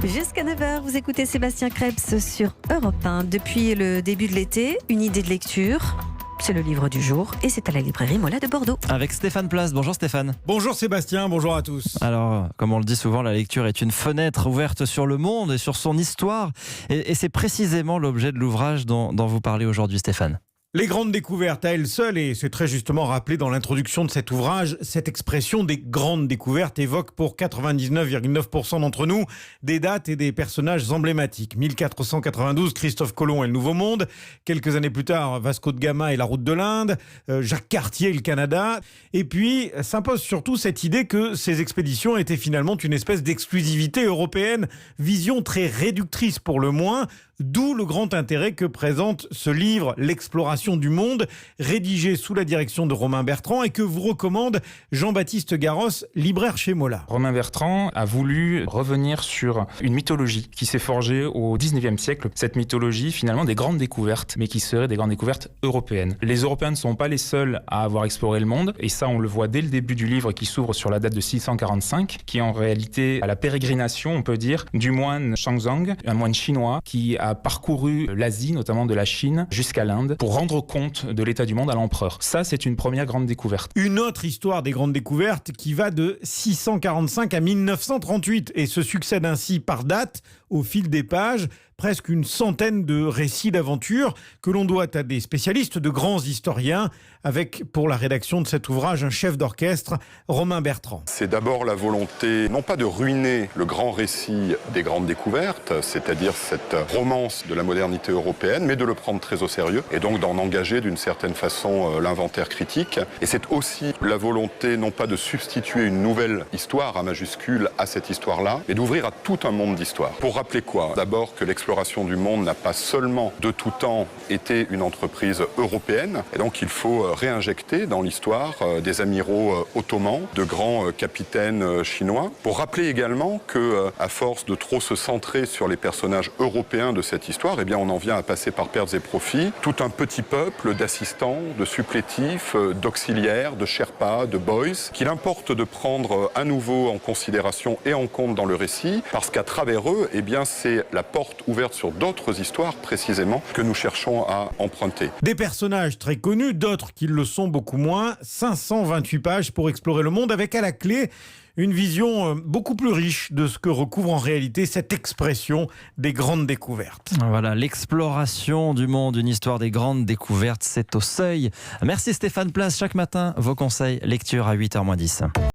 Jusqu'à 9h, vous écoutez Sébastien Krebs sur Europe 1. Depuis le début de l'été, une idée de lecture, c'est le livre du jour et c'est à la librairie Mola de Bordeaux. Avec Stéphane Place. Bonjour Stéphane. Bonjour Sébastien, bonjour à tous. Alors, comme on le dit souvent, la lecture est une fenêtre ouverte sur le monde et sur son histoire. Et c'est précisément l'objet de l'ouvrage dont vous parlez aujourd'hui Stéphane. Les grandes découvertes à elles seules, et c'est très justement rappelé dans l'introduction de cet ouvrage, cette expression des grandes découvertes évoque pour 99,9% d'entre nous des dates et des personnages emblématiques. 1492, Christophe Colomb et le Nouveau Monde. Quelques années plus tard, Vasco de Gama et la route de l'Inde. Jacques Cartier et le Canada. Et puis, s'impose surtout cette idée que ces expéditions étaient finalement une espèce d'exclusivité européenne. Vision très réductrice pour le moins. D'où le grand intérêt que présente ce livre, L'exploration du monde, rédigé sous la direction de Romain Bertrand et que vous recommande Jean-Baptiste Garros, libraire chez Mola. Romain Bertrand a voulu revenir sur une mythologie qui s'est forgée au 19e siècle. Cette mythologie, finalement, des grandes découvertes, mais qui seraient des grandes découvertes européennes. Les Européens ne sont pas les seuls à avoir exploré le monde, et ça, on le voit dès le début du livre qui s'ouvre sur la date de 645, qui est en réalité à la pérégrination, on peut dire, du moine Shangzong, un moine chinois qui a parcouru l'Asie, notamment de la Chine, jusqu'à l'Inde, pour rendre compte de l'état du monde à l'empereur. Ça, c'est une première grande découverte. Une autre histoire des grandes découvertes qui va de 645 à 1938 et se succède ainsi par date, au fil des pages, presque une centaine de récits d'aventures que l'on doit à des spécialistes, de grands historiens, avec pour la rédaction de cet ouvrage un chef d'orchestre, Romain Bertrand. C'est d'abord la volonté, non pas de ruiner le grand récit des grandes découvertes, c'est-à-dire cette romance de la modernité européenne, mais de le prendre très au sérieux et donc d'en engager d'une certaine façon l'inventaire critique. Et c'est aussi la volonté, non pas de substituer une nouvelle histoire à majuscule à cette histoire-là, mais d'ouvrir à tout un monde d'histoire. Pour rappeler quoi ? D'abord que l'exploration du monde n'a pas seulement de tout temps été une entreprise européenne, et donc il faut réinjecter dans l'histoire des amiraux ottomans, de grands capitaines chinois, pour rappeler également que, à force de trop se centrer sur les personnages européens de cette histoire, eh bien on en vient à passer par pertes et profits tout un petit peuple d'assistants, de supplétifs, d'auxiliaires, de sherpas, de boys, qu'il importe de prendre à nouveau en considération et en compte dans le récit, parce qu'à travers eux, eh bien c'est la porte ouverte sur d'autres histoires précisément que nous cherchons à emprunter. Des personnages très connus, d'autres qui le sont beaucoup moins. 528 pages pour explorer le monde avec à la clé une vision beaucoup plus riche de ce que recouvre en réalité cette expression des grandes découvertes. Voilà, l'exploration du monde, une histoire des grandes découvertes, c'est au Seuil. Merci Stéphane Place, chaque matin, vos conseils lecture à 8h moins 10.